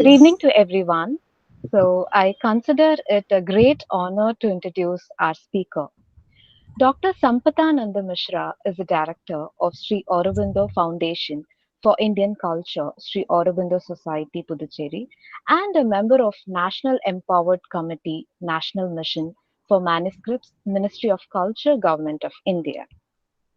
Good evening to everyone. I consider it a great honor to introduce our speaker. Dr. Sampatananda Mishra is the director of Sri Aurobindo Foundation for Indian Culture, Sri Aurobindo Society, Puducherry, and a member of National Empowered Committee, National Mission for Manuscripts, Ministry of Culture, Government of India.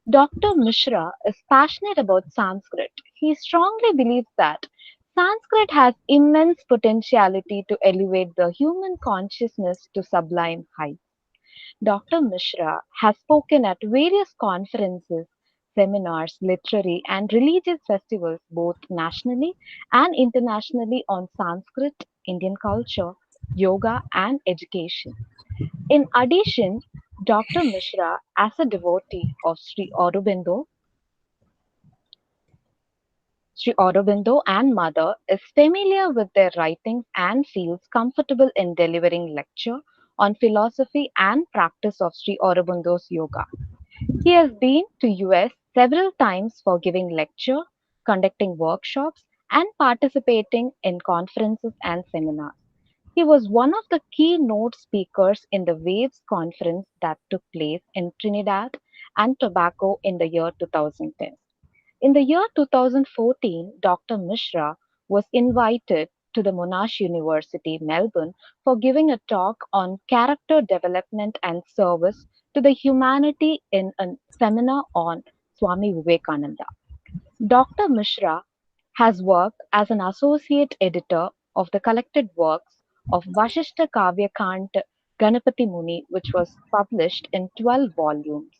Dr. Mishra is passionate about Sanskrit. He strongly believes that Sanskrit has immense potentiality to elevate the human consciousness to sublime heights. Dr. Mishra has spoken at various conferences, seminars, literary, and religious festivals both nationally and internationally on Sanskrit, Indian culture, yoga, and education. In addition, Dr. Mishra, as a devotee of Sri Aurobindo and Mother, is familiar with their writings and feels comfortable in delivering lecture on philosophy and practice of Sri Aurobindo's yoga. He has been to US several times for giving lecture, conducting workshops, and participating in conferences and seminars. He was one of the keynote speakers in the Waves conference that took place in Trinidad and Tobago in the year 2010. In the year 2014, Dr. Mishra was invited to the Monash University, Melbourne, for giving a talk on character development and service to the humanity in a seminar on Swami Vivekananda. Dr. Mishra has worked as an associate editor of the collected works of Vashishta Kavyakant Ganapati Muni, which was published in 12 volumes.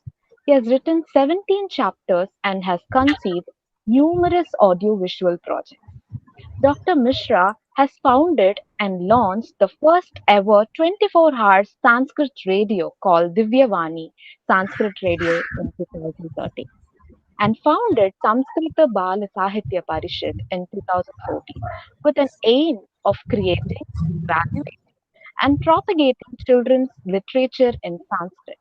He has written 17 chapters and has conceived numerous audiovisual projects. Dr. Mishra has founded and launched the first ever 24 hours Sanskrit radio called Divyavani Sanskrit Radio in 2013 and founded Samskrita Bala Sahitya Parishad in 2014 with an aim of creating, evaluating, and propagating children's literature in Sanskrit.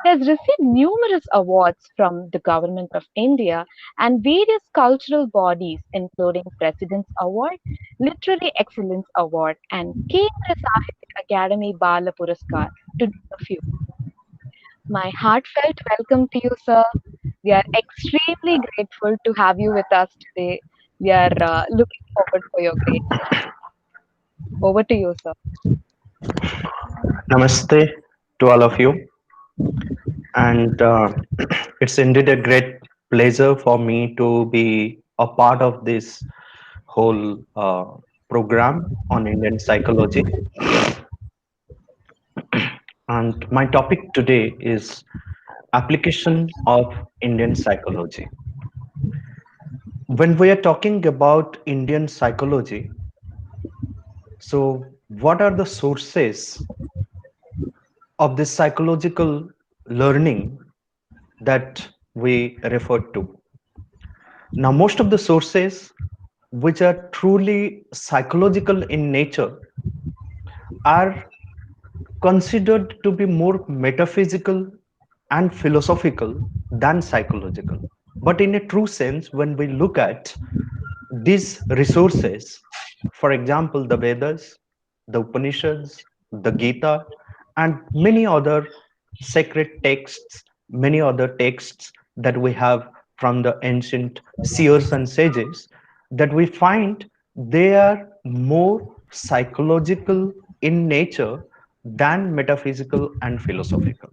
He has received numerous awards from the Government of India and various cultural bodies, including President's Award, Literary Excellence Award, and Kendra Sahitya Academy Bala Puraskar, to name a few. My heartfelt welcome to you, sir. We are extremely grateful to have you with us today. We are looking forward for your great session. Over to you, sir. Namaste to all of you, and it's indeed a great pleasure for me to be a part of this whole program on Indian psychology. And my topic today is application of Indian psychology. When we are talking about Indian psychology, so what are the sources of this psychological learning that we refer to? Now, most of the sources which are truly psychological in nature are considered to be more metaphysical and philosophical than psychological. But in a true sense, when we look at these resources, for example, the Vedas, the Upanishads, the Gita, and many other sacred texts, many other texts that we have from the ancient seers and sages, that we find they are more psychological in nature than metaphysical and philosophical.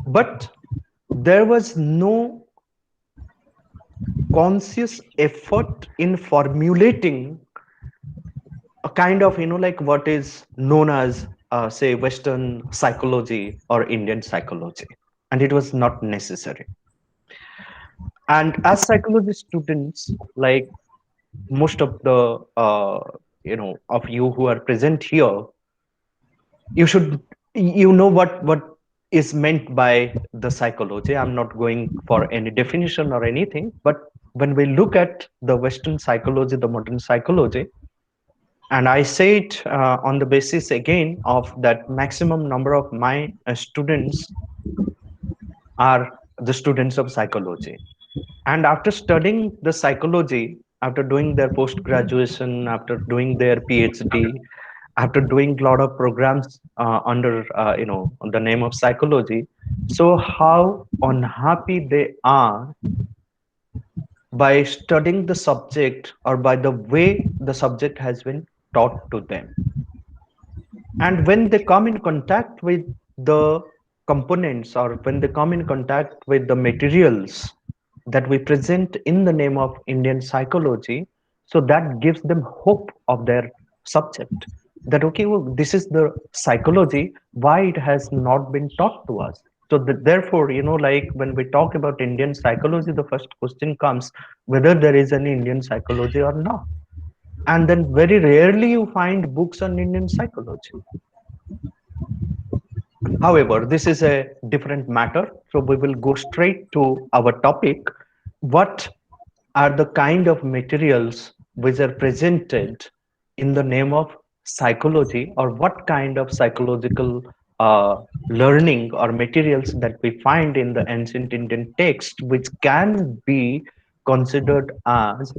But there was no conscious effort in formulating a kind of, like what is known as, say, Western psychology or Indian psychology. And it was not necessary. And as psychology students, like most of the, of you who are present here, you should, what is meant by the psychology. I'm not going for any definition or anything, but when we look at the Western psychology, the modern psychology, and I say it on the basis again of that maximum number of my students are the students of psychology, and after studying the psychology, after doing their post graduation, after doing their PhD, after doing a lot of programs under the name of psychology, so how unhappy they are by studying the subject or by the way the subject has been taught to them. And when they come in contact with the components, or when they come in contact with the materials that we present in the name of Indian psychology, so that gives them hope of their subject. That okay, well, this is the psychology, why it has not been taught to us. So therefore, like when we talk about Indian psychology, the first question comes whether there is any Indian psychology or not. And then very rarely you find books on Indian psychology. However, this is a different matter, so we will go straight to our topic. What are the kind of materials which are presented in the name of psychology, or what kind of psychological learning or materials that we find in the ancient Indian text, which can be considered as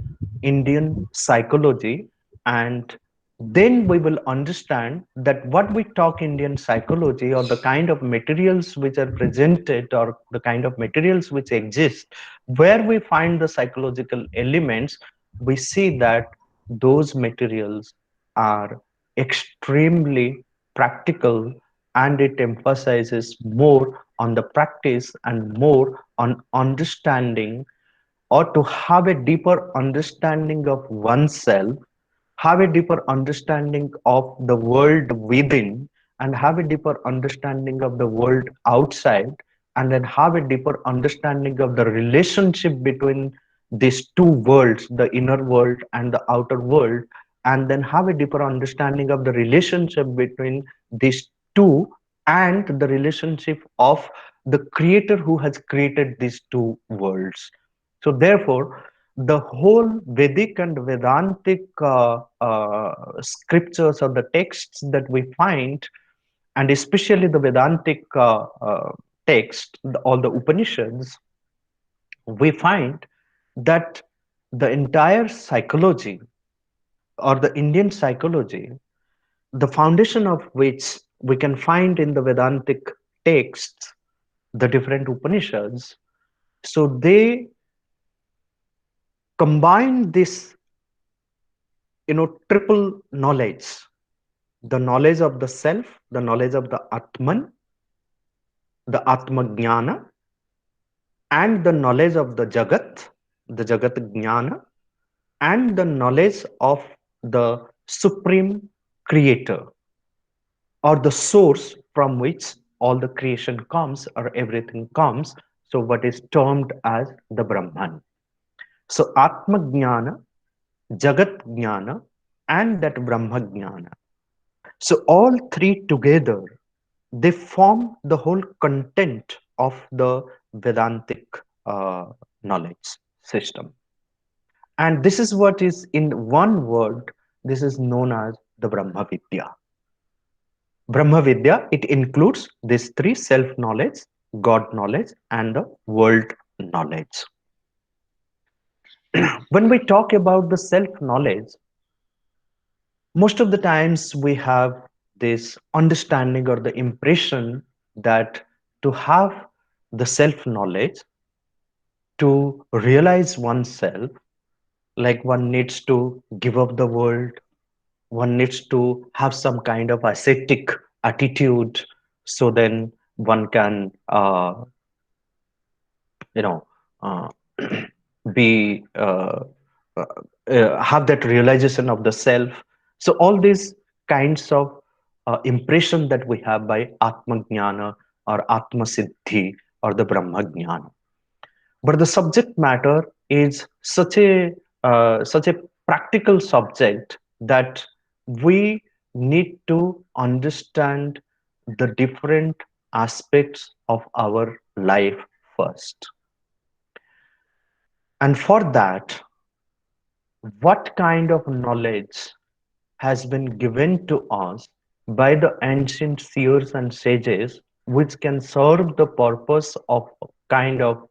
Indian psychology. And then we will understand that what we talk Indian psychology, or the kind of materials which are presented, or the kind of materials which exist, where we find the psychological elements, we see that those materials are extremely practical, and it emphasizes more on the practice and more on understanding, or to have a deeper understanding of oneself, have a deeper understanding of the world within, and have a deeper understanding of the world outside, and then have a deeper understanding of the relationship between these two worlds, the inner world and the outer world, and then have a deeper understanding of the relationship between these two, and the relationship of the creator who has created these two worlds. So therefore, the whole Vedic and Vedantic scriptures, or the texts that we find, and especially the Vedantic text, all the Upanishads, we find that the entire psychology, or the Indian psychology, the foundation of which we can find in the Vedantic texts, the different Upanishads, so they combine this, triple knowledge: the knowledge of the self, the knowledge of the Atman, the Atmagnana, and the knowledge of the Jagat Jnana, and the knowledge of the Supreme Creator, or the source from which all the creation comes, or everything comes. So, what is termed as the Brahman. So, Atmagnana, Jagat Jnana, and that Brahma Jnana. So, all three together, they form the whole content of the Vedantic uh, knowledge system. And this is what is, in one word, this is known as the Brahma Vidya. Brahma Vidya, it includes these three: self knowledge, God knowledge, and the world knowledge. When we talk about the self knowledge, most of the times we have this understanding or the impression that to have the self knowledge, to realize oneself, like one needs to give up the world, one needs to have some kind of ascetic attitude, so then one can you know uh, be uh, have that realization of the self. So all these kinds of impression that we have by atma jnana, or atma siddhi, or the brahma jnana, but the subject matter is such a practical subject that we need to understand the different aspects of our life first. And for that, what kind of knowledge has been given to us by the ancient seers and sages, which can serve the purpose of kind of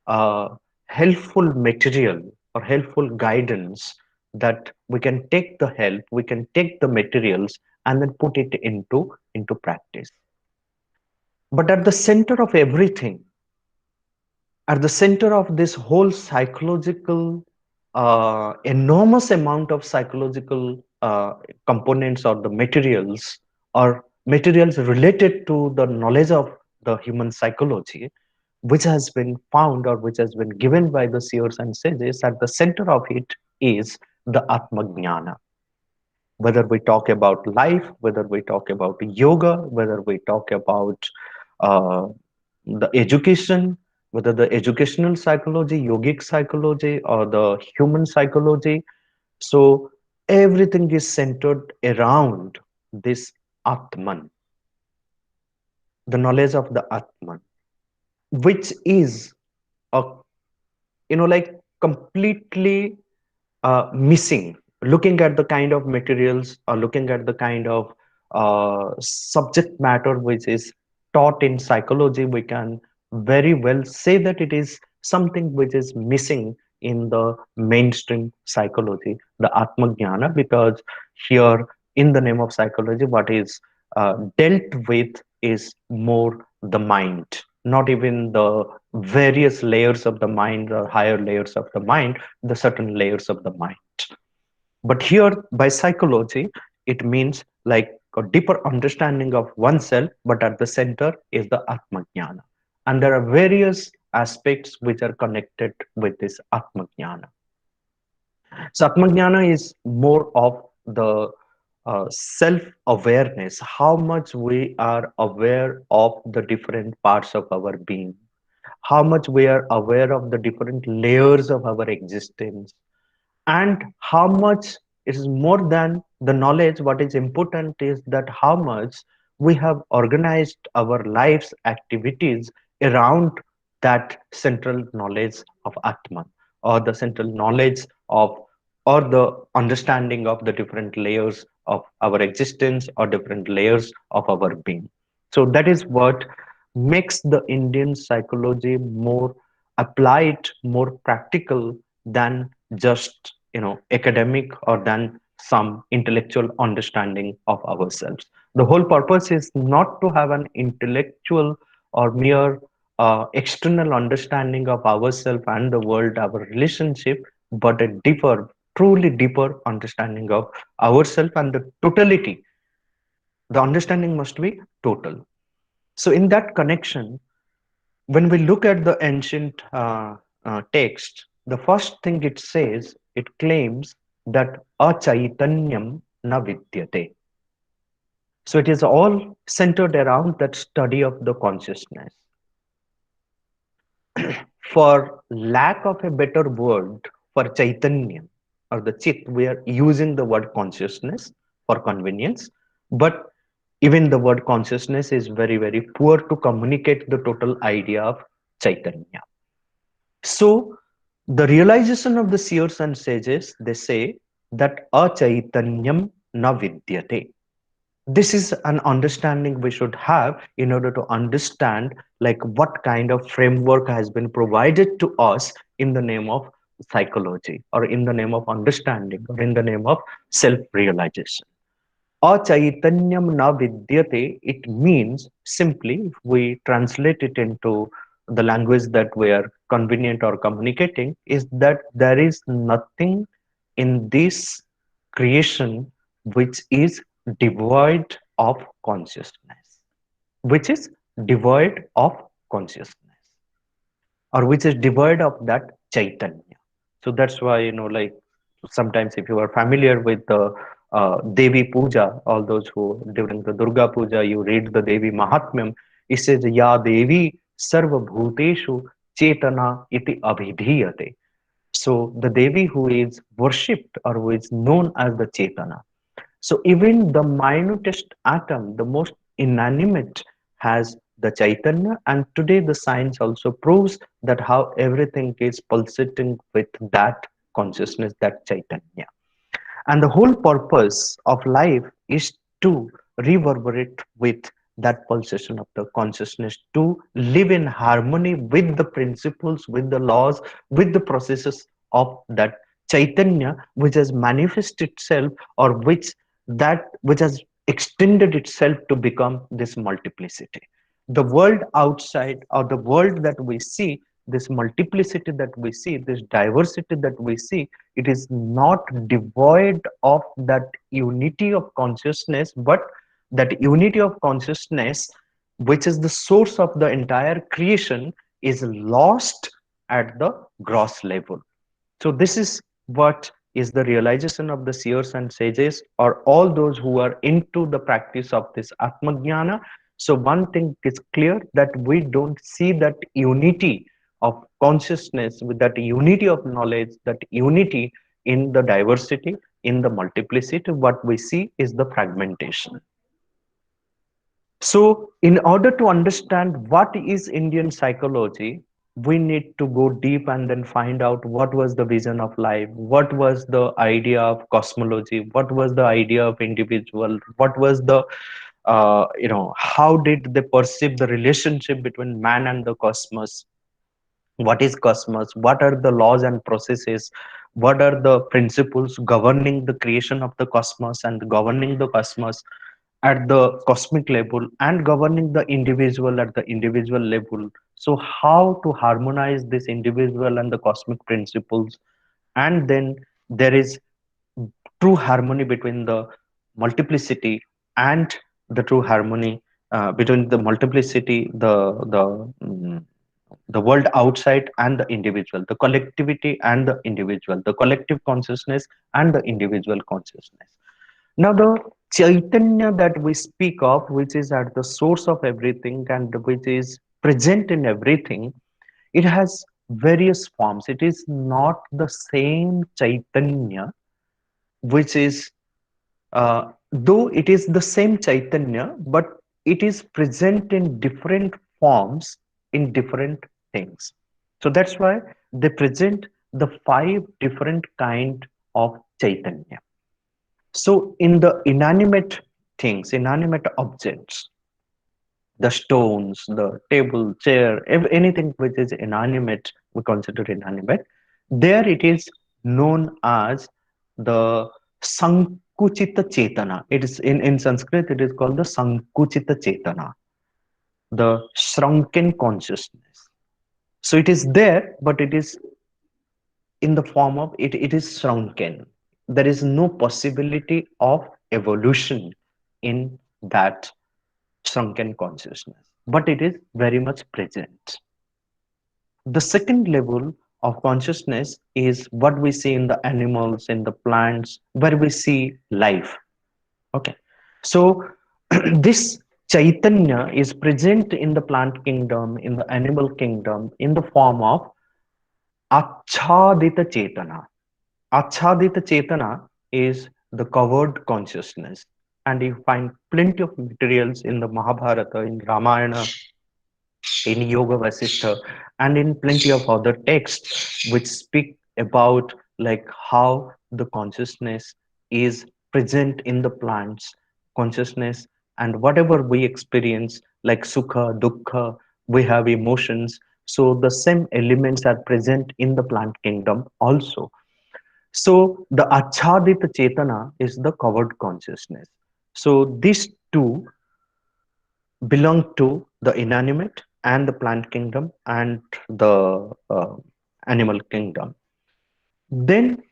uh, helpful material, or helpful guidance, that we can take the help, we can take the materials and then put it into practice. But at the center of everything, at the center of this whole psychological, enormous amount of psychological components, or the materials, or materials related to the knowledge of the human psychology, which has been found or which has been given by the seers and sages, at the center of it is the Atmajnana. Whether we talk about life, whether we talk about yoga, whether we talk about uh, the education, whether the educational psychology, yogic psychology, or the human psychology. So everything is centered around this Atman, the knowledge of the Atman, which is a, like, completely missing. Looking at the kind of materials, or looking at the kind of subject matter which is taught in psychology, we can very well say that it is something which is missing in the mainstream psychology, the Atmajnana, because here, in the name of psychology, what is dealt with is more the mind, not even the various layers of the mind or higher layers of the mind, the certain layers of the mind. But here, by psychology, it means like a deeper understanding of oneself, but at the center is the Atmajnana. And there are various aspects which are connected with this Atmajnana. So, Atmajnana is more of the self awareness, how much we are aware of the different parts of our being, how much we are aware of the different layers of our existence, and how much it is more than the knowledge. What is important is that how much we have organized our lives activities around that central knowledge of Atman, or the central knowledge of, or the understanding of the different layers of our existence, or different layers of our being. So that is what makes the Indian psychology more applied, more practical than just, academic, or than some intellectual understanding of ourselves. The whole purpose is not to have an intellectual or mere external understanding of ourselves and the world, our relationship, but a deeper, truly deeper understanding of ourselves and the totality. The understanding must be total. So in that connection, when we look at the ancient text, the first thing it says, it claims that achaitanyam na vidyate. So it is all centered around that study of the consciousness. For lack of a better word for chaitanya, or the chit, we are using the word consciousness for convenience, but even the word consciousness is very, very poor to communicate the total idea of chaitanya. So, the realization of the seers and sages, they say that achaitanyam na vidyate. This is an understanding we should have in order to understand like what kind of framework has been provided to us in the name of psychology, or in the name of understanding, or in the name of self-realization. Achaitanyam na vidyate, it means simply, if we translate it into the language that we are convenient or communicating, is that there is nothing in this creation which is devoid of consciousness, which is devoid of consciousness, or which is devoid of that chaitanya. So that's why, like, sometimes if you are familiar with the Devi Puja, all those who during the Durga Puja you read the Devi Mahatmyam, it says Ya Devi Sarva Bhuteshu Chetana iti abhidhiyate. So the Devi who is worshipped, or who is known as the Chetana. So even the minutest atom, the most inanimate, has the Chaitanya, and today the science also proves that how everything is pulsating with that consciousness, that Chaitanya. And the whole purpose of life is to reverberate with that pulsation of the consciousness, to live in harmony with the principles, with the laws, with the processes of that Chaitanya which has manifested itself, or which has extended itself to become this multiplicity. The world outside, or the world that we see, this multiplicity that we see, this diversity that we see, it is not devoid of that unity of consciousness, but that unity of consciousness, which is the source of the entire creation, is lost at the gross level. So this is what is the realization of the seers and sages, or all those who are into the practice of this Atmajnana. So one thing is clear, that we don't see that unity of consciousness, with that unity of knowledge, that unity in the diversity, in the multiplicity. What we see is the fragmentation. So, in order to understand what is Indian psychology, we need to go deep and then find out what was the vision of life, what was the idea of cosmology, what was the idea of individual, what was the how did they perceive the relationship between man and the cosmos, what is cosmos, what are the laws and processes, what are the principles governing the creation of the cosmos and governing the cosmos at the cosmic level, and governing the individual at the individual level. So how to harmonize this individual and the cosmic principles, and then there is true harmony between the multiplicity and the true harmony between the multiplicity, the world outside and the individual, the collectivity and the individual, the collective consciousness and the individual consciousness. Now, the Chaitanya that we speak of, which is at the source of everything and which is present in everything, it has various forms. It is not the same Chaitanya, which is, though it is the same Chaitanya, but it is present in different forms in different things. So that's why they present the five different kind of Chaitanya. So in the inanimate things, inanimate objects, the stones, the table, chair, anything which is inanimate, we consider inanimate. There it is known as the Sankuchita Chetana. It is in Sanskrit, it is called the Sankuchita Chetana, the shrunken consciousness. So it is there, but it is in the form of it is shrunken. There is no possibility of evolution in that shrunken consciousness, but it is very much present. The second level of consciousness is what we see in the animals, in the plants, where we see life. Okay. So this Chaitanya is present in the plant kingdom, in the animal kingdom, in the form of Achadita Chetana. Achadita Chetana is the covered consciousness. And you find plenty of materials in the Mahabharata, in Ramayana, in Yoga Vasishtha, and in plenty of other texts which speak about like how the consciousness is present in the plants, consciousness, and whatever we experience, like sukha, dukkha, we have emotions. So the same elements are present in the plant kingdom also. So the achadita chetana is the covered consciousness. So these two belong to the inanimate and the plant kingdom and the animal kingdom. Then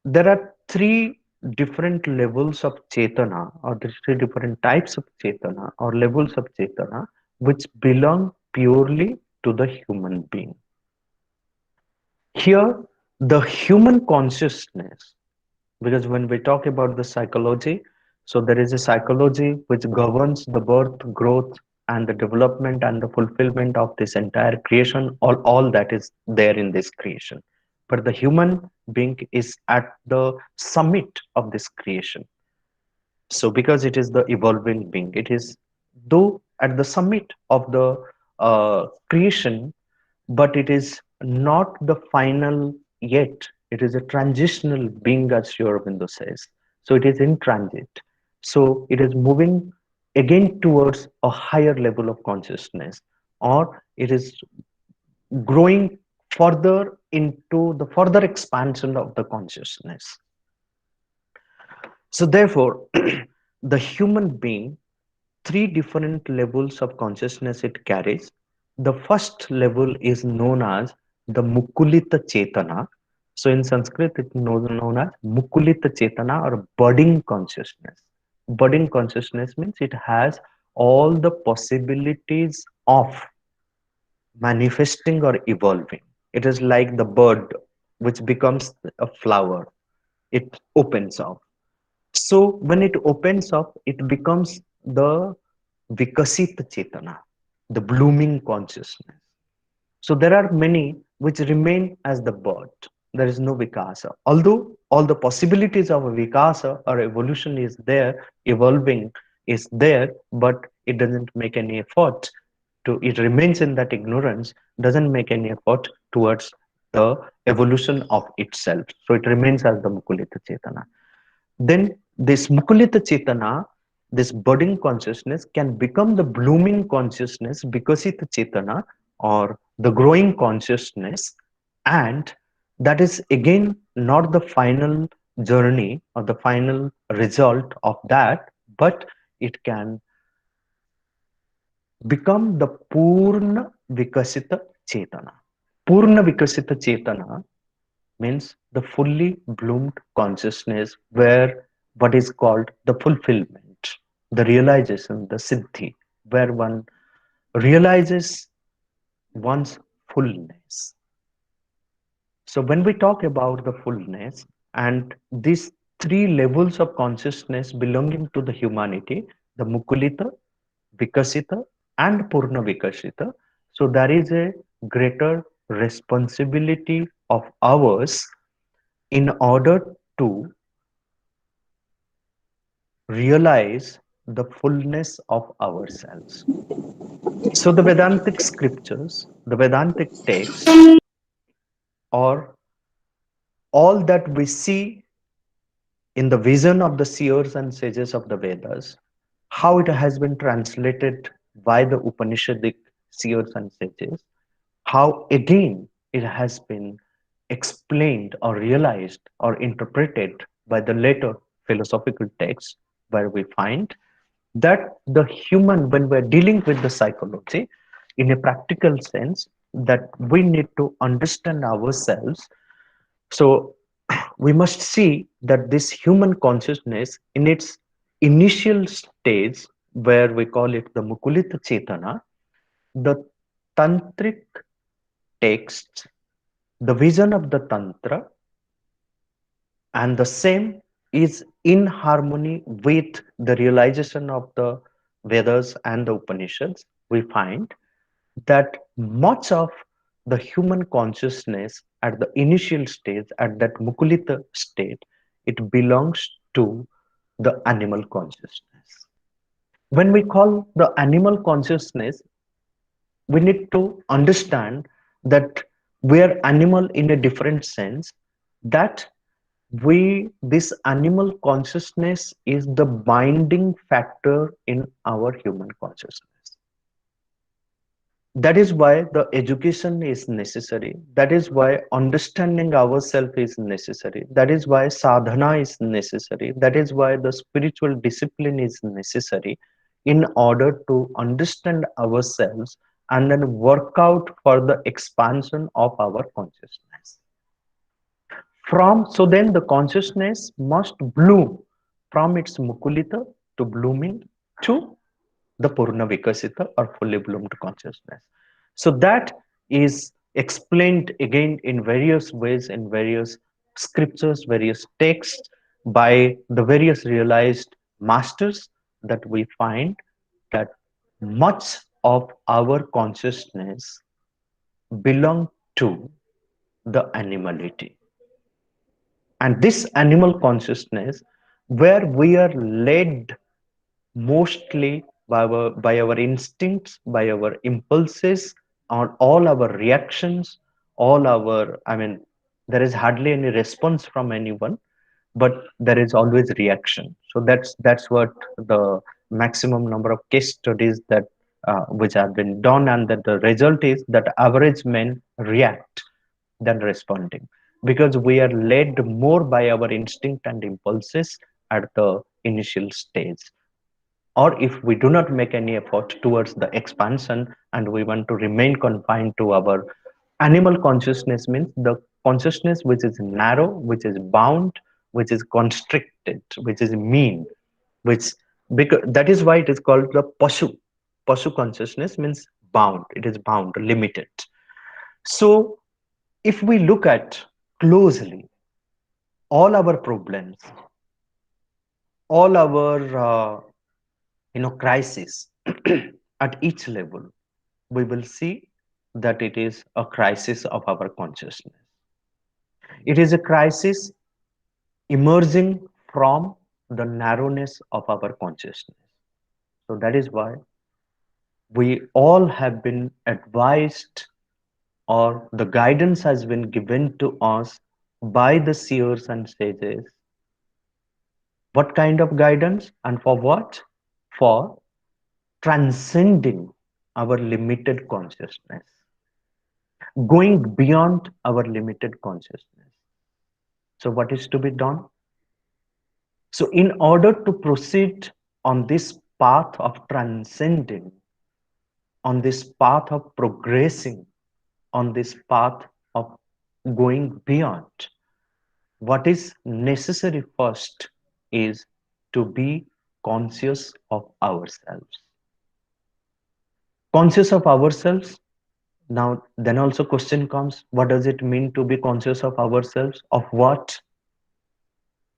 there are three different levels of chetana, or the three different types of chetana or levels of chetana, which belong purely to the human being. Here, the human consciousness, because when we talk about the psychology, so there is a psychology which governs the birth, growth, and the development and the fulfillment of this entire creation, all that is there in this creation. But the human being is at the summit of this creation. So because it is the evolving being, it is though at the summit of the creation, but it is not the final yet. It is a transitional being, as Sri Aurobindo says. So it is in transit. So it is moving again towards a higher level of consciousness, or it is growing further into the further expansion of the consciousness. So therefore, the human being, three different levels of consciousness it carries. The first level is known as the Mukulita Chetana. So in Sanskrit, it is known as Mukulita Chetana or budding consciousness. Budding consciousness means it has all the possibilities of manifesting or evolving. It is like the bud which becomes a flower. It opens up. So when it opens up, it becomes the Vikasit Chetana, the blooming consciousness. So there are many which remain as the bird. There is no Vikasa. Although all the possibilities of a Vikasa or evolution is there, evolving is there, but it doesn't make any effort to, it remains in that ignorance, doesn't make any effort towards the evolution of itself. So it remains as the Mukulita Chetana. Then this Mukulita Chetana, this budding consciousness can become the blooming consciousness, Vikasita Chetana, or the growing consciousness. And that is again not the final journey or the final result of that, but it can become the Purna Vikasita Chetana. Purna Vikasita Chetana means the fully bloomed consciousness where what is called the fulfillment, the realization, the siddhi, where one realizes one's fullness. So when we talk about the fullness and these three levels of consciousness belonging to the humanity, the Mukulita, Vikasita, and Purna Vikasita, so there is a greater responsibility of ours in order to realize the fullness of ourselves. So the Vedantic scriptures, the Vedantic texts, or all that we see in the vision of the seers and sages of the Vedas, how it has been translated by the Upanishadic seers and sages, how again it has been explained or realized or interpreted by the later philosophical texts, where we find that the human, when we're dealing with the psychology in a practical sense, that we need to understand ourselves. So we must see that this human consciousness in its initial stage, where we call it the Mukulita Chetana, the tantric texts, the vision of the tantra, and the same is in harmony with the realization of the Vedas and the Upanishads. We find that much of the human consciousness at the initial stage, at that Mukulita state, it belongs to the animal consciousness. When we call the animal consciousness, we need to understand that we are animal in a different sense, that we this animal consciousness is the binding factor in our human consciousness. That is why the education is necessary, that is why understanding ourselves is necessary, that is why sadhana is necessary, that is why the spiritual discipline is necessary in order to understand ourselves and then work out for the expansion of our consciousness. From so then the consciousness must bloom from its mukulita to blooming to the Purna Vikasita or fully bloomed consciousness. So that is explained again in various ways in various scriptures, various texts by the various realized masters, that we find that much of our consciousness belong to the animality. And this animal consciousness, where we are led mostly by our instincts, by our impulses, on all our reactions, all our, I mean, there is hardly any response from anyone, but there is always reaction. So that's what the maximum number of case studies that which have been done, and that the result is that average men react. than responding, because we are led more by our instinct and impulses at the initial stage. Or if we do not make any effort towards the expansion and we want to remain confined to our animal consciousness, means the consciousness which is narrow, which is bound, which is constricted, which is mean, which, because that is why it is called the pashu consciousness, means bound, it is bound, limited. So if we look at closely, all our problems, all our crisis at each level, we will see that it is a crisis of our consciousness. It is a crisis emerging from the narrowness of our consciousness. So that is why we all have been advised, or the guidance has been given to us by the seers and sages. What kind of guidance and for what? For transcending our limited consciousness, going beyond our limited consciousness. So, what is to be done? So, in order to proceed on this path of transcending, on this path of progressing, on this path of going beyond, what is necessary first is to be conscious of ourselves. Conscious of ourselves. Now, then also question comes, what does it mean to be conscious of ourselves? Of what?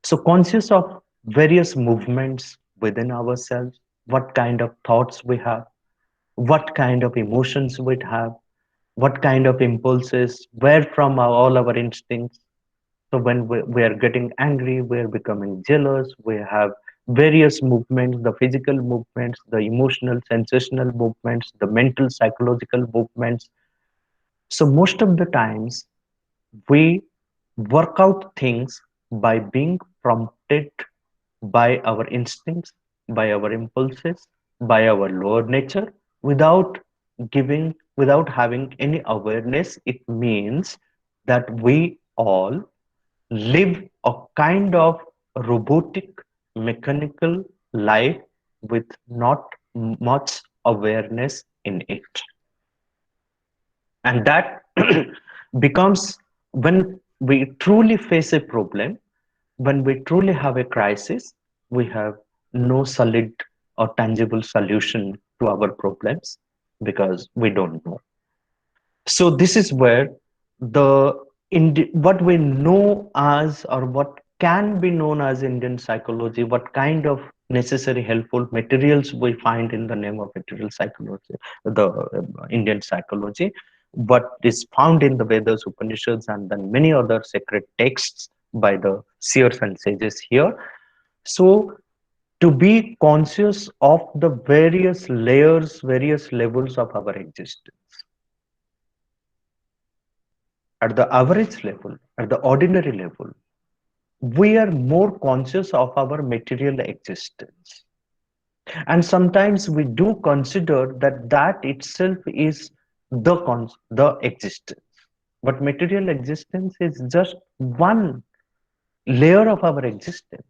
So conscious of various movements within ourselves, what kind of thoughts we have, what kind of emotions we have, what kind of impulses, where from are all our instincts. So when we are getting angry, we are becoming jealous, we have various movements, the physical movements, the emotional, sensational movements, the mental, psychological movements. So most of the times we work out things by being prompted by our instincts, by our impulses, by our lower nature, without without having any awareness. It means that we all live a kind of robotic, mechanical life with not much awareness in it. And that becomes, when we truly face a problem, when we truly have a crisis, we have no solid or tangible solution to our problems because we don't know. So this is where the what we know as, or what can be known as Indian psychology, what kind of necessary helpful materials we find in the name of material psychology, the Indian psychology, what is found in the Vedas, Upanishads, and then many other sacred texts by the seers and sages here. So to be conscious of the various layers, various levels of our existence. At the average level, at the ordinary level, we are more conscious of our material existence. And sometimes we do consider that that itself is the existence. But material existence is just one layer of our existence.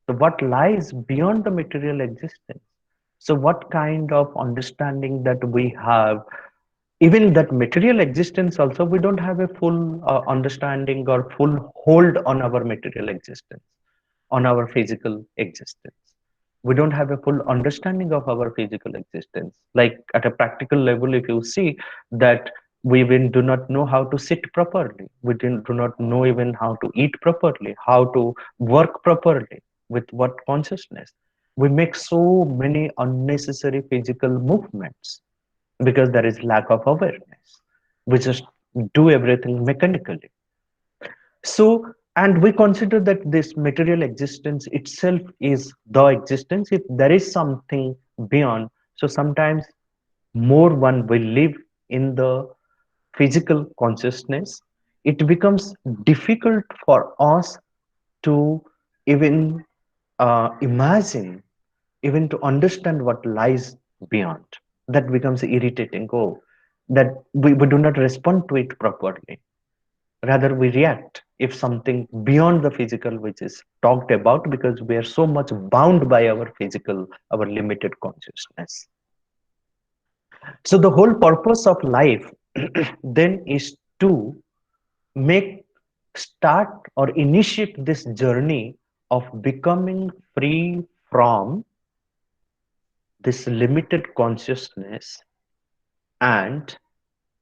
So, what lies beyond the material existence? So, what kind of understanding that we have, even that material existence also, we don't have a full understanding or full hold on our material existence, on our physical existence. We don't have a full understanding of our physical existence. Like at a practical level, if you see that we even do not know how to sit properly, we do not know even how to eat properly, how to work properly, with what consciousness. We make so many unnecessary physical movements because there is lack of awareness. We just do everything mechanically. So, and we consider that this material existence itself is the existence. If there is something beyond, so sometimes more one will live in the physical consciousness, it becomes difficult for us to even imagine, even to understand what lies beyond. That becomes irritating. Oh, that we do not respond to it properly. Rather, we react if something beyond the physical which is talked about, because we are so much bound by our physical, our limited consciousness. So the whole purpose of life then is to make, start or initiate this journey of becoming free from this limited consciousness and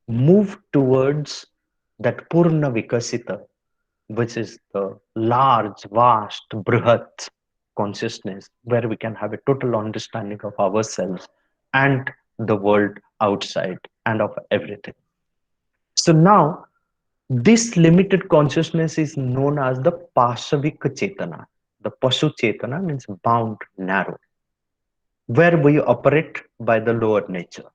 move towards that Purna Vikasita, which is the large, vast, Brihat consciousness, where we can have a total understanding of ourselves and the world outside and of everything. So now, this limited consciousness is known as the Pashavika Chetana. The Pashu Chetana means bound, narrow, where we operate by the lower nature,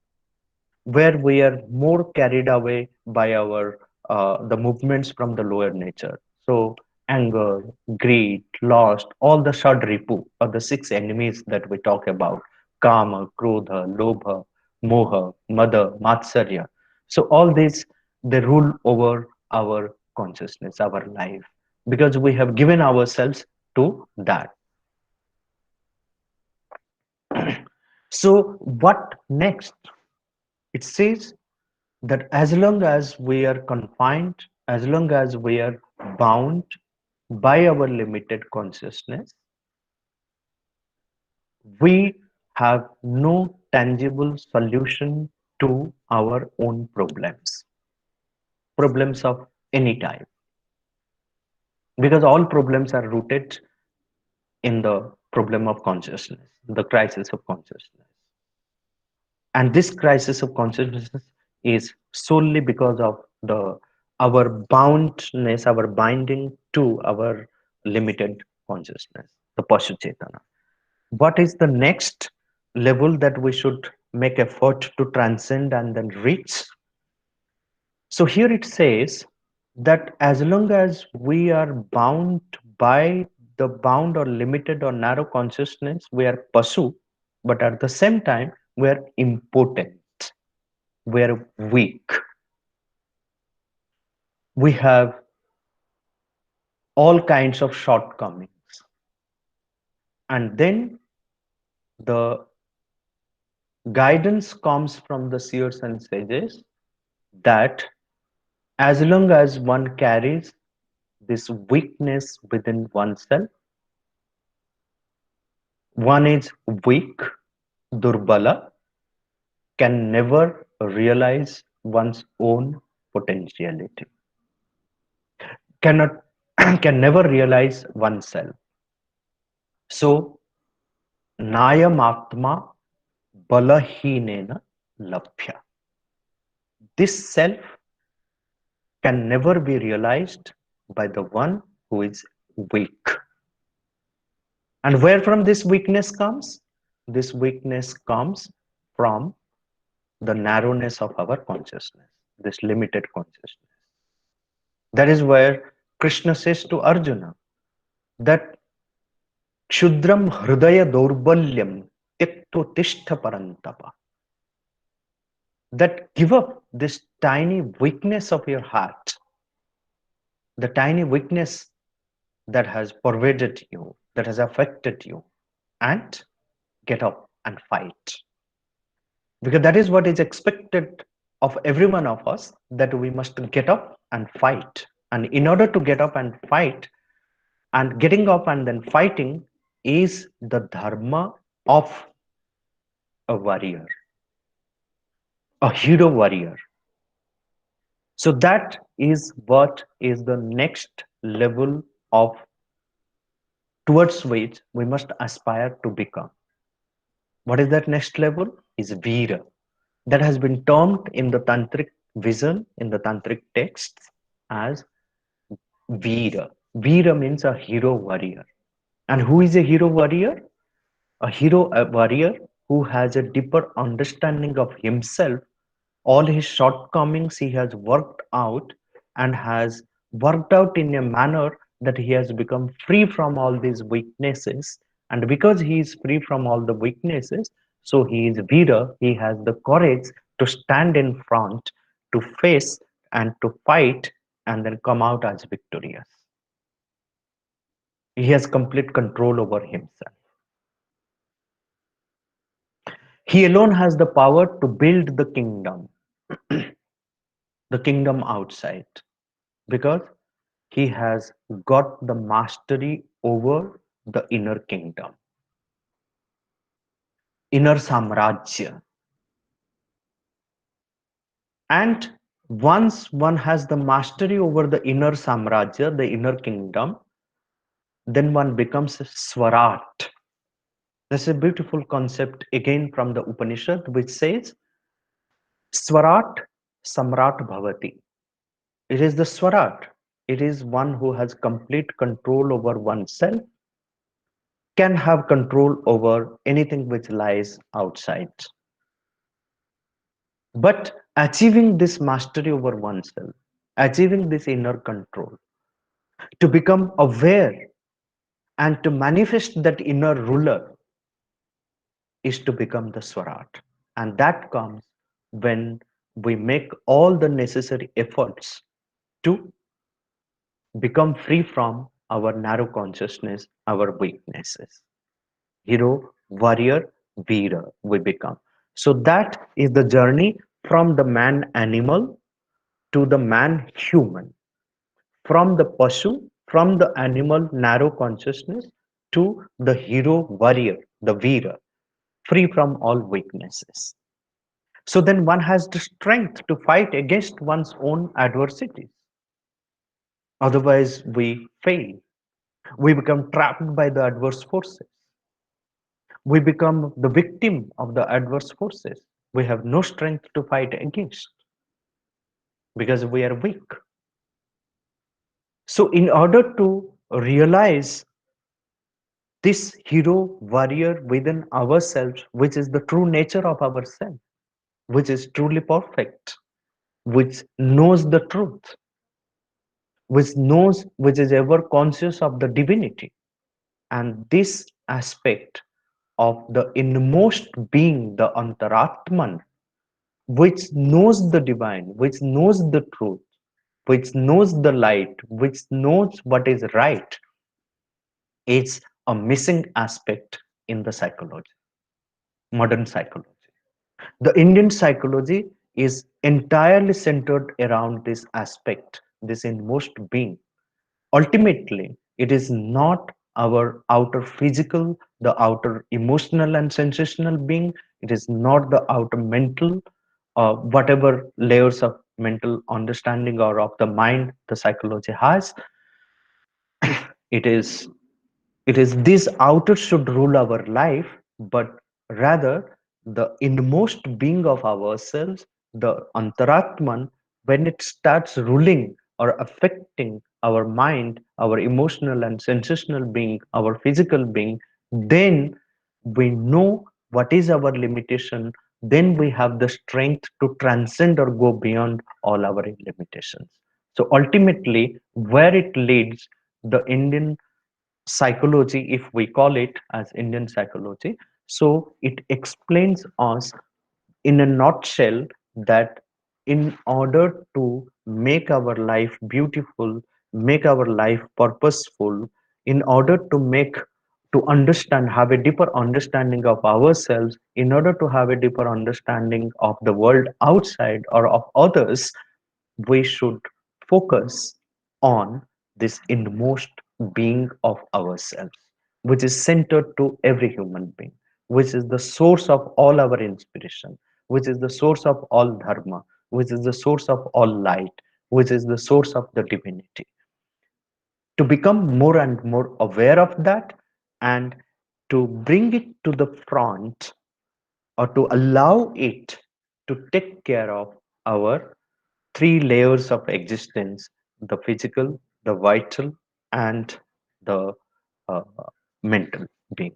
where we are more carried away by our the movements from the lower nature. So anger, greed, lust, all the shadripu or the six enemies that we talk about: kama, krodha, lobha, moha, mada, matsarya. So all these, they rule over our consciousness, our life, because we have given ourselves to that. So what next? It says that as long as we are confined, as long as we are bound by our limited consciousness, we have no tangible solution to our own problems of any type, because all problems are rooted in the problem of consciousness, the crisis of consciousness. And this crisis of consciousness is solely because of the our boundness, our binding to our limited consciousness, the Pashu Chetana. What is the next level that we should make effort to transcend and then reach? So here it says that as long as we are bound by the bound or limited or narrow consciousness, we are Pasu, but at the same time, we are impotent, we are weak, we have all kinds of shortcomings. And then the guidance comes from the seers and sages that as long as one carries this weakness within oneself, one is weak, durbala, can never realize one's own potentiality, cannot can never realize oneself. So nayam atma balahinena labhya. This self can never be realized by the one who is weak. And where from this weakness comes? This weakness comes from the narrowness of our consciousness, this limited consciousness. That is where Krishna says to Arjuna that Kshudram Hridaya Daurbalyam Tikto Tishtha Parantapa. That give up this tiny weakness of your heart, the tiny weakness that has pervaded you, that has affected you, and get up and fight. Because that is what is expected of every one of us, that we must get up and fight. And in order to get up and fight, and getting up and then fighting is the dharma of a warrior, a hero warrior. So that is what is the next level of towards which we must aspire to become. What is that next level? Is Veera. That has been termed in the Tantric vision, in the Tantric texts, as Veera. Veera means a hero warrior. And who is a hero warrior? A warrior who has a deeper understanding of himself, all his shortcomings he has worked out, and has worked out in a manner that he has become free from all these weaknesses. And because he is free from all the weaknesses, so he is Veera, he has the courage to stand in front, to face and to fight and then come out as victorious. He has complete control over himself. He alone has the power to build the kingdom outside, because he has got the mastery over the inner kingdom, inner samrajya. And once one has the mastery over the inner samrajya, the inner kingdom, then one becomes swarat. That's a beautiful concept again from the Upanishad, which says swarat samrat bhavati. It is the swarat. It is one who has complete control over oneself, can have control over anything which lies outside. But achieving this mastery over oneself, achieving this inner control, to become aware and to manifest that inner ruler, is to become the Swarat. And that comes when we make all the necessary efforts to become free from our narrow consciousness, our weaknesses. Hero, warrior, Veera, we become. So that is the journey from the man animal to the man human, from the Pashu, from the animal narrow consciousness to the hero warrior, the Veera, free from all weaknesses. So then one has the strength to fight against one's own adversities. Otherwise, we fail. We become trapped by the adverse forces. We become the victim of the adverse forces. We have no strength to fight against because we are weak. So, in order to realize this hero warrior within ourselves, which is the true nature of ourselves, which is truly perfect, which knows the truth, which is ever conscious of the divinity, and this aspect of the inmost being, the Antaratman, which knows the divine, which knows the truth, which knows the light, which knows what is right, is a missing aspect in the psychology, modern psychology. The Indian psychology is entirely centered around this aspect, this inmost being. Ultimately, it is not our outer physical, the outer emotional and sensational being. It is not the outer mental, whatever layers of mental understanding or of the mind the psychology has. It is it is this outer should rule our life, but rather the inmost being of ourselves, the Antaratman, when it starts ruling or affecting our mind, our emotional and sensational being, our physical being, then we know what is our limitation. Then we have the strength to transcend or go beyond all our limitations. So ultimately, where it leads, the Indian psychology, if we call it as Indian psychology, so it explains us in a nutshell that in order to make our life beautiful, make our life purposeful, in order to make to understand, have a deeper understanding of ourselves, in order to have a deeper understanding of the world outside or of others, we should focus on this inmost being of ourselves, which is centered to every human being, which is the source of all our inspiration, which is the source of all dharma, which is the source of all light, which is the source of the divinity. To become more and more aware of that, and to bring it to the front, or to allow it to take care of our three layers of existence: the physical, the vital, and the uh, mental being.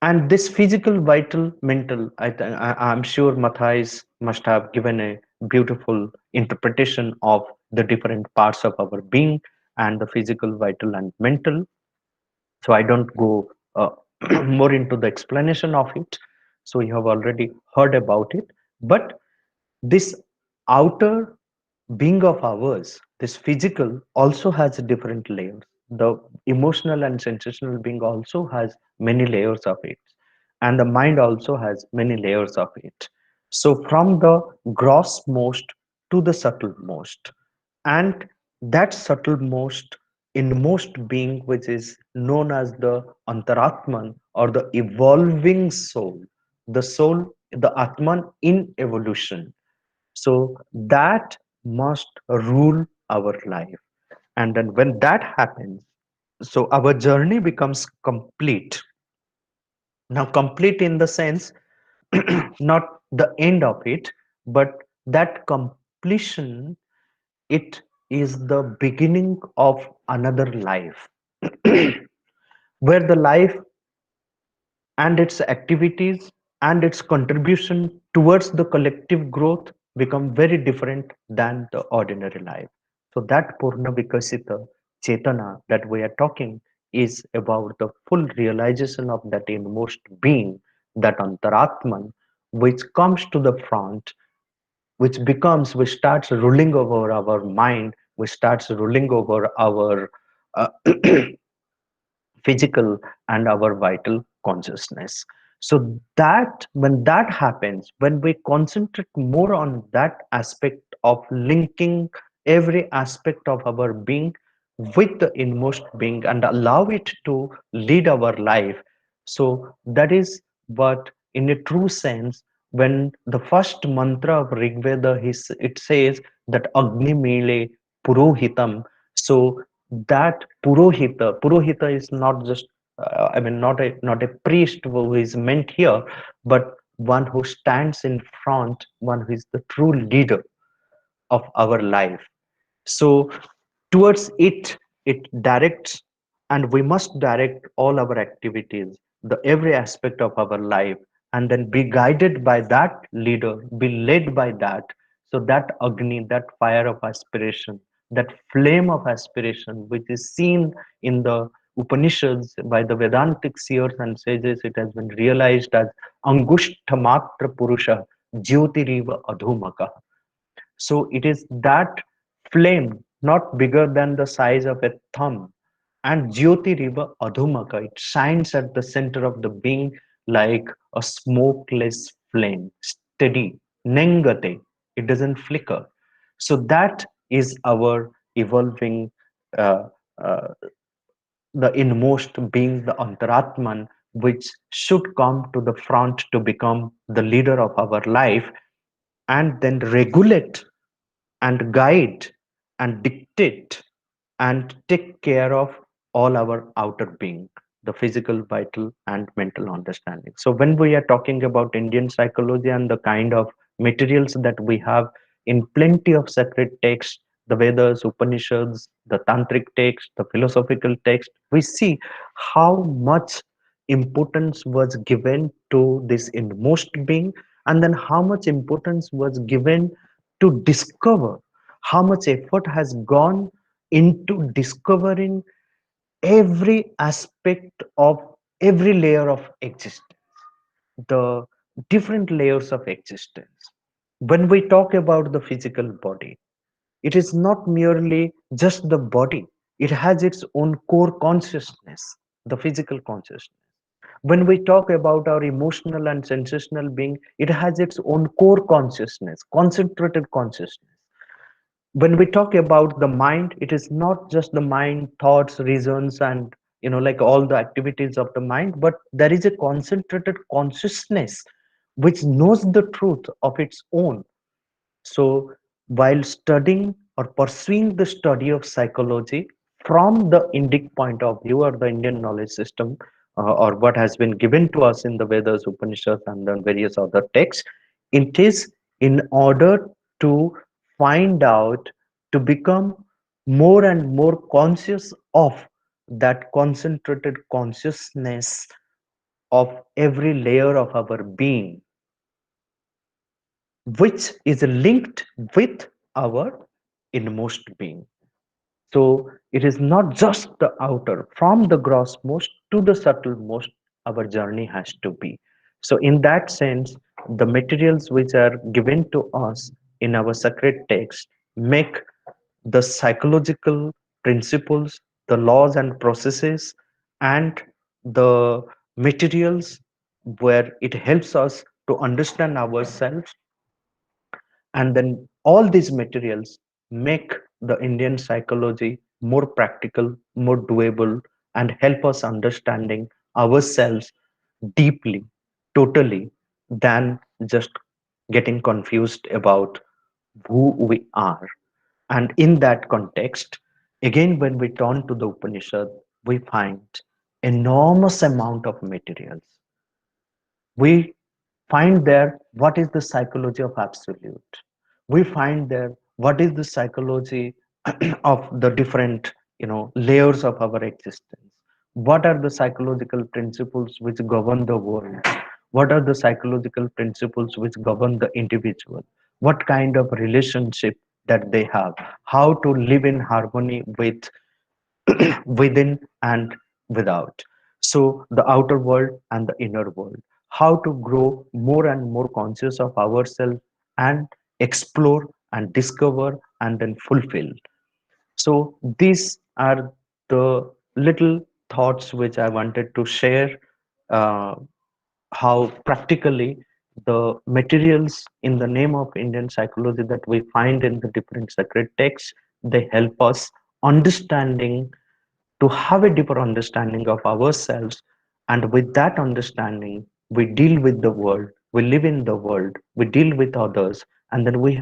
And this physical, vital, mental, I'm sure Matthias must have given a beautiful interpretation of the different parts of our being and the physical, vital, and mental. So I don't go more into the explanation of it. So you have already heard about it. But this outer being of ours, this physical also has different layers. The emotional and sensational being also has many layers of it, and the mind also has many layers of it. So, from the gross most to the subtle most, and that subtle most inmost being, which is known as the Antaratman or the evolving soul, the soul, the Atman in evolution, so that must rule our life. And then when that happens, so our journey becomes complete. Now, complete in the sense, not the end of it, but that completion, it is the beginning of another life, where the life and its activities and its contribution towards the collective growth become very different than the ordinary life. So that Purna Vikasita Chetana that we are talking is about the full realization of that inmost being, that Antaratman, which comes to the front, which starts ruling over our mind, which starts ruling over our uh, physical and our vital consciousness. So that when that happens, when we concentrate more on that aspect of linking every aspect of our being with the inmost being and allow it to lead our life, so that is what in a true sense, when the first mantra of Rig Veda, it says that Agni Mile Purohitam. So that Purohita is not just, I mean, not a priest who is meant here, but one who stands in front, one who is the true leader of our life. So towards it, it directs, and we must direct all our activities, the every aspect of our life, and then be guided by that leader, be led by that. So that Agni, that fire of aspiration, that flame of aspiration, which is seen in the Upanishads by the Vedantic seers and sages, it has been realized as Angushtamatra Purusha Jyotiriva Adhumaka. So it is that flame, not bigger than the size of a thumb. And Jyoti Riva Adhumaka, it shines at the center of the being like a smokeless flame, steady, nengate, it doesn't flicker. So that is our evolving, uh, uh, the inmost being, the Antaratman, which should come to the front to become the leader of our life and then regulate and guide and dictate and take care of all our outer being, the physical, vital, and mental understanding. So, when we are talking about Indian psychology and the kind of materials that we have in plenty of sacred texts, the Vedas, Upanishads, the Tantric text, the philosophical text, we see how much importance was given to this inmost being, and then how much importance was given to discover, how much effort has gone into discovering every aspect of every layer of existence, the different layers of existence. When we talk about the physical body, it is not merely just the body, it has its own core consciousness, the physical consciousness. When we talk about our emotional and sensational being, it has its own core consciousness, concentrated consciousness. When we talk about the mind, it is not just the mind, thoughts, reasons, and like all the activities of the mind, but there is a concentrated consciousness which knows the truth of its own. So, while studying or pursuing the study of psychology from the Indic point of view or the Indian knowledge system, or what has been given to us in the Vedas, Upanishads, and then various other texts, it is in order to find out, to become more and more conscious of that concentrated consciousness of every layer of our being, which is linked with our inmost being. So it is not just the outer, from the grossmost to the subtlemost, our journey has to be. So, in that sense, the materials which are given to us in our sacred text, make the psychological principles, the laws and processes, and the materials where it helps us to understand ourselves. And then all these materials make the Indian psychology more practical, more doable, and help us understanding ourselves deeply, totally, than just getting confused about who we are. And in that context, again, when we turn to the Upanishad, we find enormous amount of materials. We find there what is the psychology of absolute. We find there what is the psychology of the different, layers of our existence. What are the psychological principles which govern the world? What are the psychological principles which govern the individual? What kind of relationship that they have? How to live in harmony with within and without. So the outer world and the inner world. How to grow more and more conscious of ourselves and explore and discover and then fulfill. So these are the little thoughts which I wanted to share. Uh, how practically the materials in the name of Indian psychology that we find in the different sacred texts, they help us understanding, to have a deeper understanding of ourselves, and with that understanding we deal with the world, we live in the world, we deal with others, and then we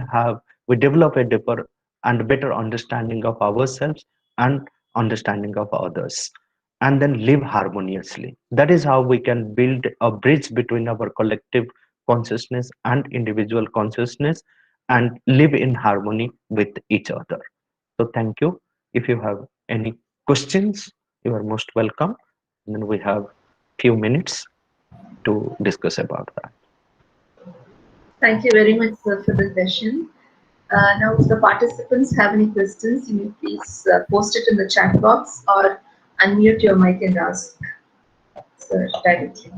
develop a deeper and better understanding of ourselves and understanding of others, and then live harmoniously. That is how we can build a bridge between our collective consciousness and individual consciousness and live in harmony with each other. So thank you. If you have any questions, you are most welcome. And then we have few minutes to discuss about that. Thank you very much, sir, for the session. Now, if the participants have any questions, you may please post it in the chat box or unmute your mic and ask, sir, directly.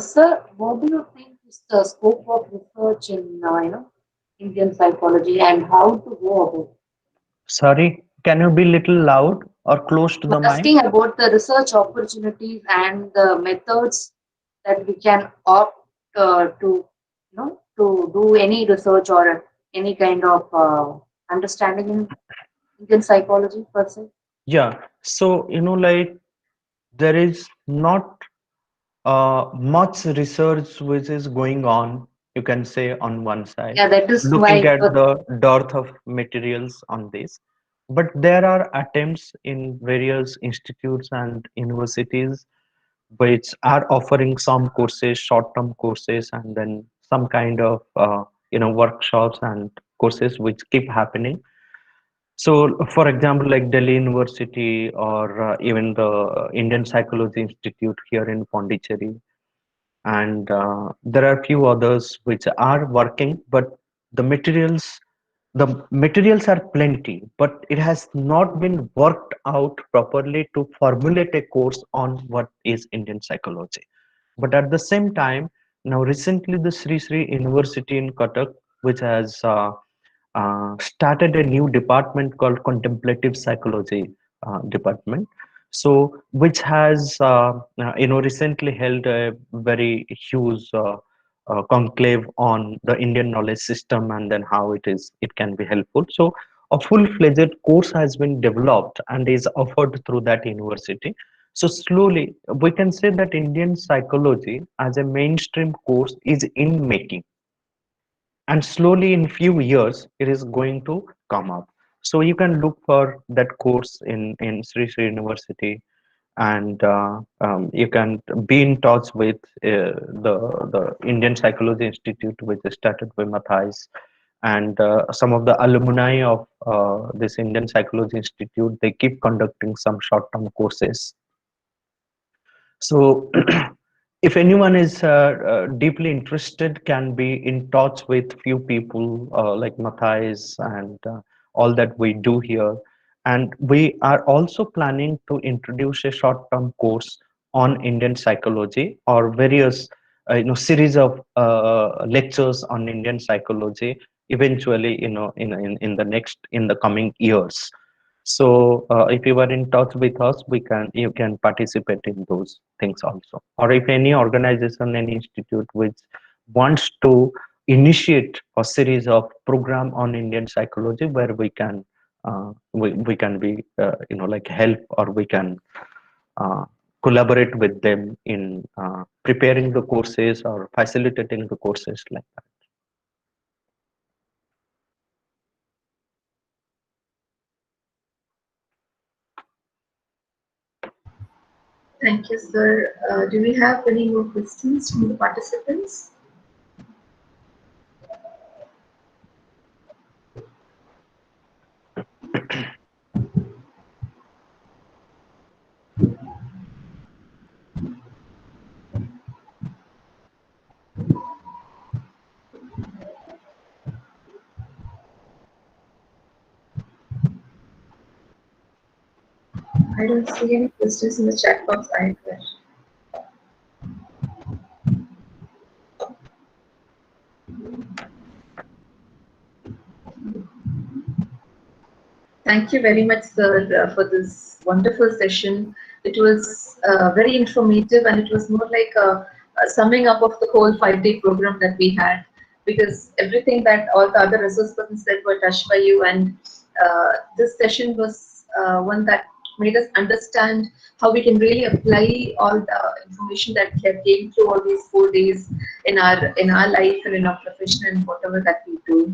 Sir, what do you think is the scope of research in Indian psychology and how to go about it? Sorry, can you be little loud or close to I'm the mic? asking about the research opportunities and the methods that we can opt to do any research or any kind of understanding in Indian psychology per se. Yeah. So, like there is not much research which is going on, you can say, on one side, Yeah, that is looking my at the dearth of materials on this. But there are attempts in various institutes and universities which are offering some courses, short-term courses, and then some kind of workshops and courses which keep happening. So, for example, like Delhi University or even the Indian Psychology Institute here in Pondicherry, and there are few others which are working, but the materials the materials are plenty, but it has not been worked out properly to formulate a course on what is Indian psychology. But at the same time, now recently the Sri Sri University in Cuttack, which has started a new department called Contemplative Psychology department. So, which has recently held a very huge conclave on the Indian knowledge system and then how it can be helpful. So, a full-fledged course has been developed and is offered through that university. So slowly, we can say that Indian psychology as a mainstream course is in making, and slowly in few years it is going to come up. So you can look for that course in Sri Sri University, and you can be in touch with the Indian Psychology Institute, which is started by Matthias, and some of the alumni of this Indian Psychology Institute, they keep conducting some short-term courses. So if anyone is deeply interested, can be in touch with few people like Matthias and all that we do here. And we are also planning to introduce a short-term course on Indian psychology, or various series of lectures on Indian psychology eventually, in the next, in the coming years. So if you are in touch with us, you can participate in those things also. Or if any organization, any institute which wants to initiate a series of program on Indian psychology, where we can be like help, or we can uh, collaborate with them in preparing the courses or facilitating the courses like that. Thank you, sir. Do we have any more questions from the participants? I don't see any questions in the chat box either. Thank you very much, sir, for this wonderful session. It was very informative, and it was more like a summing up of the whole 5-day program that we had, because everything that all the other resource persons said were touched by you, and this session was one that made us understand how we can really apply all the information that we have gained through all these 4 days in our life and in our profession and whatever that we do.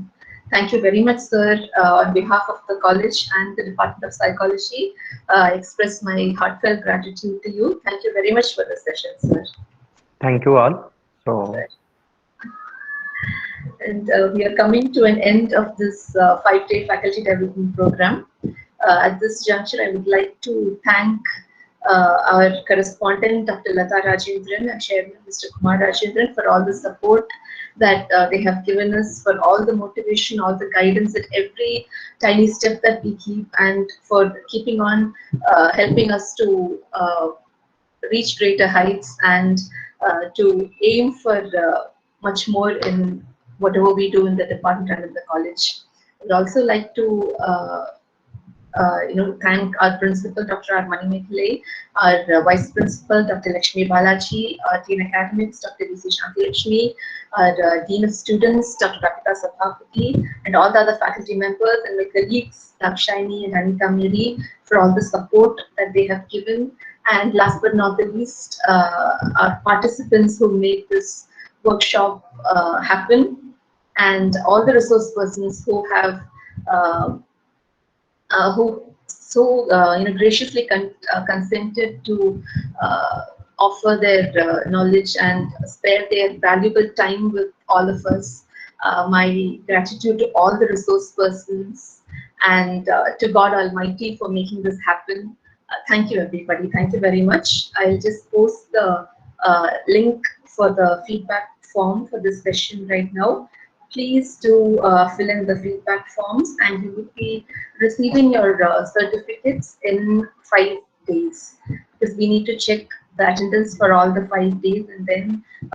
Thank you very much, sir. On behalf of the college and the Department of Psychology, I express my heartfelt gratitude to you. Thank you very much for the session, sir. Thank you all. So And we are coming to an end of this 5-day faculty development program. At this juncture, I would like to thank our correspondent, Dr. Lata Rajendran, and Chairman, Mr. Kumar Rajendran, for all the support that they have given us, for all the motivation, all the guidance at every tiny step that we keep, and for keeping on helping us to reach greater heights, and to aim for much more in whatever we do in the department and in the college. I'd also like to thank our principal, Dr. R. Manimekale, our vice principal, Dr. Lakshmi Balaji, our dean academics, Dr. D.C. Shanti Lakshmi, our dean of students, Dr. Rakita Sabhapati, and all the other faculty members, and my colleagues, Dakshayani and Anita Miri, for all the support that they have given. And last but not the least, our participants who made this workshop happen, and all the resource persons who have graciously consented to offer their knowledge and spare their valuable time with all of us. My gratitude to all the resource persons, and to God Almighty for making this happen. Thank you, everybody. Thank you very much. I'll just post the link for the feedback form for this session right now. Please do fill in the feedback forms, and you will be receiving your certificates in 5 days, because we need to check the attendance for all the 5 days, and then